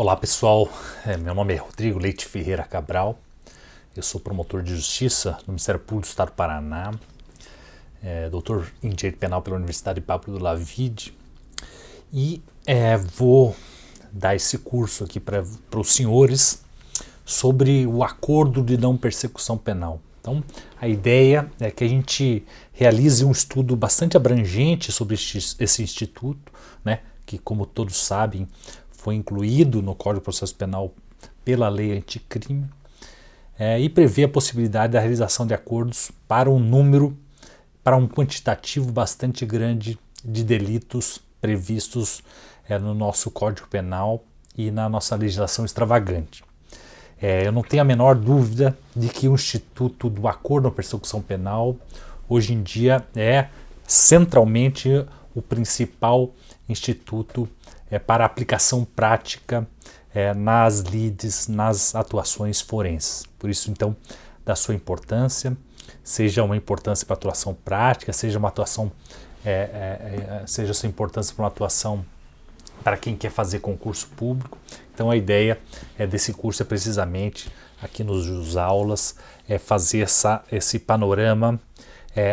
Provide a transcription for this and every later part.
Olá pessoal, meu nome é Rodrigo Leite Ferreira Cabral, eu sou promotor de justiça no Ministério Público do Estado do Paraná, doutor em Direito Penal pela Universidade Pablo do Lavide e vou dar esse curso aqui para os senhores sobre o acordo de não persecução penal. Então, a ideia é que a gente realize um estudo bastante abrangente sobre esse instituto, né, que, como todos sabem, foi incluído no Código de Processo Penal pela Lei Anticrime, e prevê a possibilidade da realização de acordos para um quantitativo bastante grande de delitos previstos no nosso Código Penal e na nossa legislação extravagante. Eu não tenho a menor dúvida de que o Instituto do Acordo à Persecução Penal, hoje em dia, é centralmente o principal instituto para aplicação prática nas lides, nas atuações forenses. Por isso, então, da sua importância, seja uma importância para atuação prática, seja uma atuação, seja sua importância para uma atuação para quem quer fazer concurso público. Então a ideia desse curso é precisamente, aqui nos aulas, fazer esse panorama,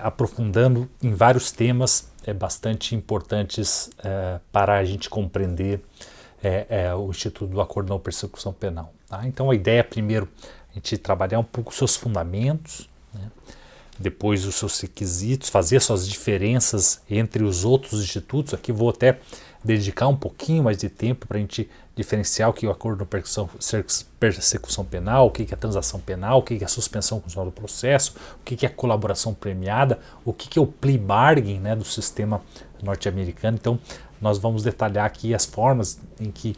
aprofundando em vários temas bastante importantes para a gente compreender o Instituto do Acordo de Não Persecução Penal. Tá? Então a ideia é primeiro a gente trabalhar um pouco os seus fundamentos, né? Depois os seus requisitos, fazer suas diferenças entre os outros institutos. Aqui vou até dedicar um pouquinho mais de tempo para a gente diferenciar o que é o acordo de persecução penal, o que é a transação penal, o que é a suspensão condicional do processo, o que é a colaboração premiada, o que é o plea bargain, né, do sistema norte-americano. Então, nós vamos detalhar aqui as formas em que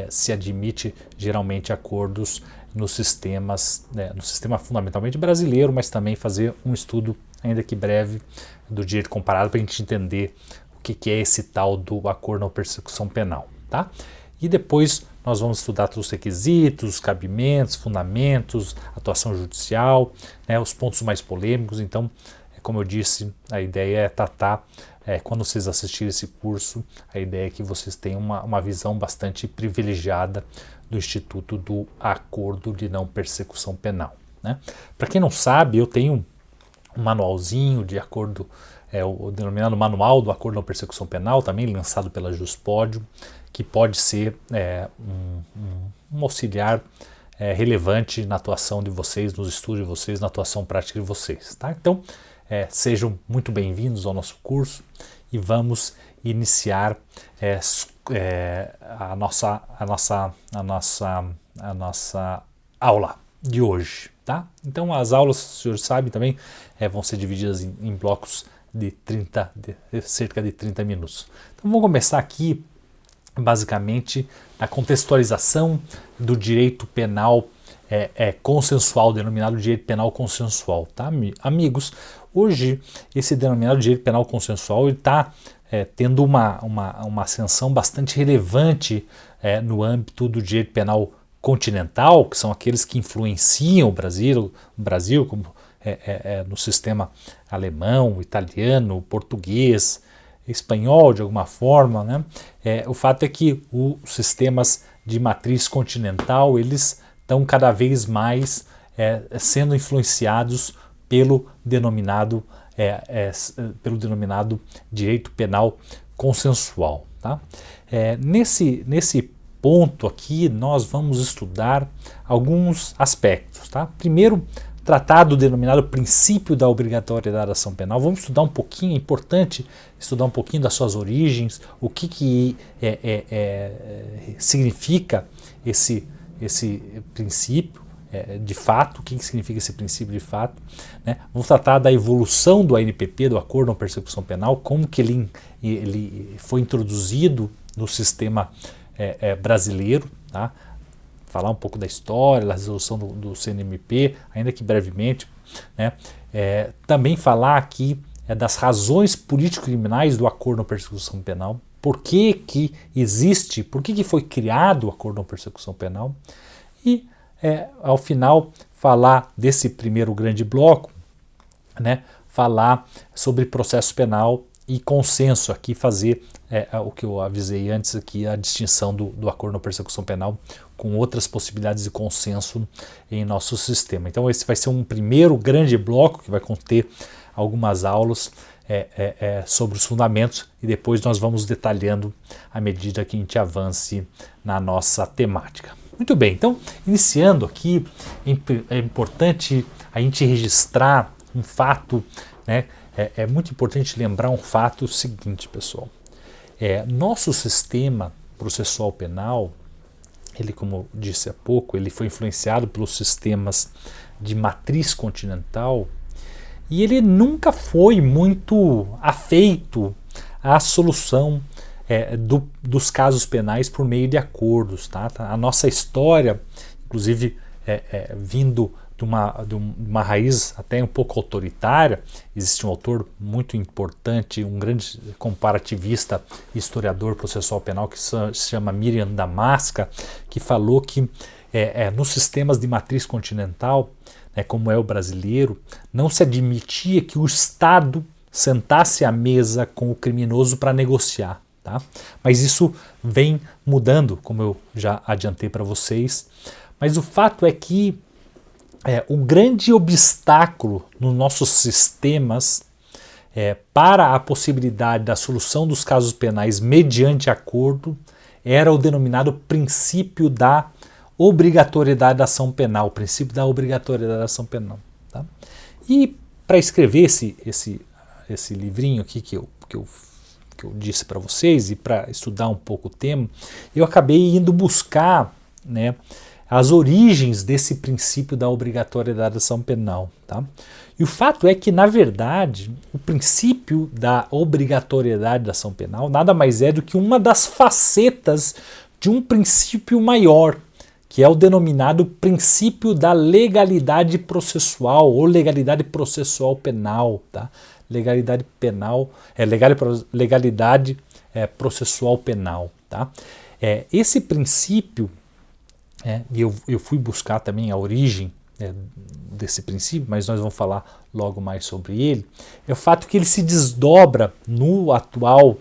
se admite geralmente acordos nos sistemas, no sistema fundamentalmente brasileiro, mas também fazer um estudo, ainda que breve, do direito comparado para a gente entender o que é esse tal do acordo de persecução penal, tá? E depois nós vamos estudar todos os requisitos, cabimentos, fundamentos, atuação judicial, né, os pontos mais polêmicos. Então, como eu disse, a ideia é tratar, quando vocês assistirem esse curso, a ideia é que vocês tenham uma visão bastante privilegiada do Instituto do Acordo de Não Persecução Penal, né? Para quem não sabe, eu tenho um manualzinho de acordo, o denominado Manual do Acordo de Não Persecução Penal, também lançado pela Juspódio, que pode ser um auxiliar relevante na atuação de vocês, nos estudos de vocês, na atuação prática de vocês, tá? Então, sejam muito bem-vindos ao nosso curso e vamos iniciar a nossa aula de hoje, tá? Então as aulas, os senhores sabem também, vão ser divididas em blocos de cerca de 30 minutos. Então vamos começar aqui basicamente a contextualização do direito penal consensual, denominado direito penal consensual, tá, amigos? Hoje esse denominado direito penal consensual está tendo uma ascensão bastante relevante no âmbito do direito penal continental, que são aqueles que influenciam o Brasil como no sistema alemão, italiano, português, espanhol de alguma forma, né? O fato é que os sistemas de matriz continental, eles estão cada vez mais sendo influenciados pelo denominado direito penal consensual, tá? Nesse ponto aqui nós vamos estudar alguns aspectos, tá? Primeiro, tratar do denominado princípio da obrigatoriedade da ação penal. Vamos estudar um pouquinho, é importante estudar um pouquinho das suas origens, o que significa esse princípio de fato, o que significa esse princípio de fato, né? Vamos tratar da evolução do ANPP, do Acordo de Não Persecução Penal, como que ele foi introduzido no sistema brasileiro, tá? Falar um pouco da história, da resolução do CNMP, ainda que brevemente, né? Também falar aqui das razões político-criminais do Acordo de Não Persecução Penal, por que existe, por que foi criado o Acordo de Não Persecução Penal, e ao final falar desse primeiro grande bloco, né? Falar sobre processo penal e consenso aqui, fazer o que eu avisei antes aqui, a distinção do acordo na persecução penal com outras possibilidades de consenso em nosso sistema. Então esse vai ser um primeiro grande bloco que vai conter algumas aulas sobre os fundamentos e depois nós vamos detalhando à medida que a gente avance na nossa temática. Muito bem, então iniciando aqui, é importante a gente registrar um fato, né? É muito importante lembrar um fato seguinte, pessoal. Nosso sistema processual penal, ele, como eu disse há pouco, ele foi influenciado pelos sistemas de matriz continental e ele nunca foi muito afeito à solução dos casos penais por meio de acordos. Tá? A nossa história, inclusive vindo de uma raiz até um pouco autoritária, existe um autor muito importante, um grande comparativista, historiador processual penal que se chama Miriam Damasca, que falou que nos sistemas de matriz continental, como é o brasileiro, não se admitia que o Estado sentasse à mesa com o criminoso para negociar. Tá? Mas isso vem mudando, como eu já adiantei para vocês. Mas o fato é que o grande obstáculo nos nossos sistemas para a possibilidade da solução dos casos penais mediante acordo era o denominado princípio da obrigatoriedade da ação penal, o princípio da obrigatoriedade da ação penal. Tá? E para escrever esse livrinho aqui que eu disse para vocês e para estudar um pouco o tema, eu acabei indo buscar, né, as origens desse princípio da obrigatoriedade da ação penal. Tá? E o fato é que, na verdade, o princípio da obrigatoriedade da ação penal nada mais é do que uma das facetas de um princípio maior, que é o denominado princípio da legalidade processual ou legalidade processual penal. Tá? Legalidade penal, legalidade processual penal. Tá? Esse princípio, e eu fui buscar também a origem desse princípio, mas nós vamos falar logo mais sobre ele, é o fato que ele se desdobra no atual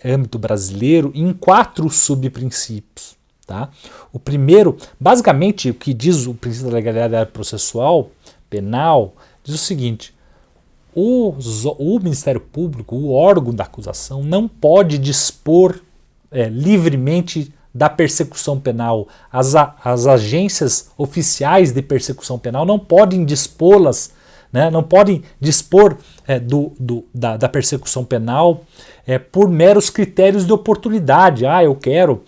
âmbito brasileiro em 4 subprincípios. Tá? O primeiro, basicamente, o que diz o princípio da legalidade processual penal, diz o seguinte: o Ministério Público, o órgão da acusação, não pode dispor livremente da persecução penal. As agências oficiais de persecução penal não podem dispô-las, né, não podem dispor da persecução penal por meros critérios de oportunidade. Eu quero,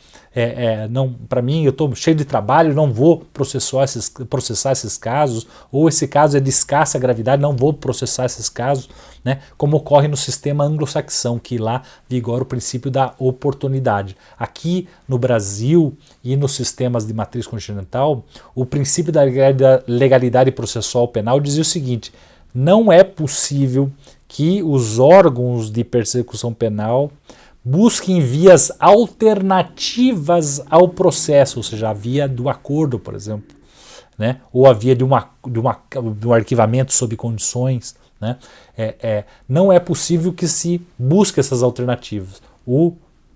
para mim, eu estou cheio de trabalho, não vou processar esses casos, ou esse caso é de escassa gravidade, não vou processar esses casos, né, como ocorre no sistema anglo-saxão, que lá vigora o princípio da oportunidade. Aqui no Brasil e nos sistemas de matriz continental, o princípio da legalidade processual penal dizia o seguinte: não é possível que os órgãos de persecução penal busquem vias alternativas ao processo, ou seja, a via do acordo, por exemplo, né? Ou a via de um arquivamento sob condições. Né? Não é possível que se busque essas alternativas.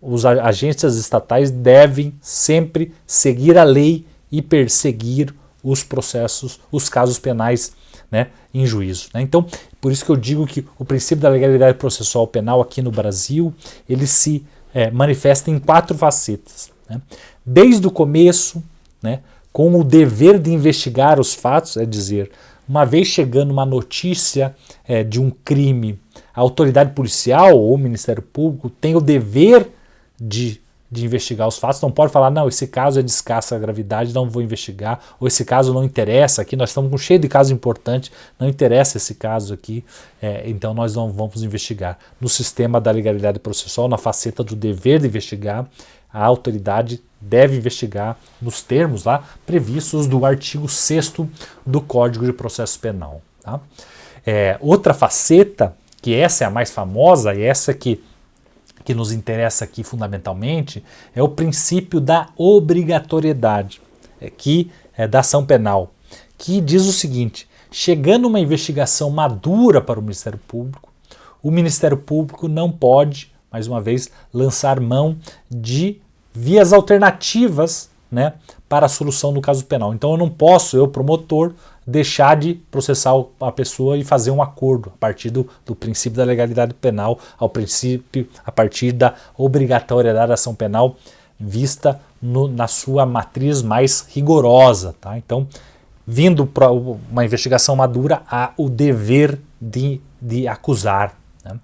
Os agentes estatais devem sempre seguir a lei e perseguir os processos, os casos penais, né, em juízo. Né? Então, por isso que eu digo que o princípio da legalidade processual penal aqui no Brasil, ele se manifesta em 4 facetas. Né? Desde o começo, né, com o dever de investigar os fatos, é dizer, uma vez chegando uma notícia de um crime, a autoridade policial ou o Ministério Público tem o dever de investigar os fatos, não pode falar, não, esse caso é de escassa gravidade, não vou investigar, ou esse caso não interessa, aqui nós estamos cheio de casos importantes, não interessa esse caso aqui, então nós não vamos investigar. No sistema da legalidade processual, na faceta do dever de investigar, a autoridade deve investigar nos termos lá previstos do artigo 6º do Código de Processo Penal. Tá? Outra faceta, que essa é a mais famosa e essa que nos interessa aqui fundamentalmente, é o princípio da obrigatoriedade da ação penal, que diz o seguinte: chegando uma investigação madura para o Ministério Público, o Ministério Público não pode, mais uma vez, lançar mão de vias alternativas, né, para a solução do caso penal. Então eu não posso, eu promotor, deixar de processar a pessoa e fazer um acordo a partir do princípio da legalidade penal, a partir da obrigatoriedade da ação penal vista na sua matriz mais rigorosa. Tá? Então, vindo para uma investigação madura, há o dever de acusar. Né?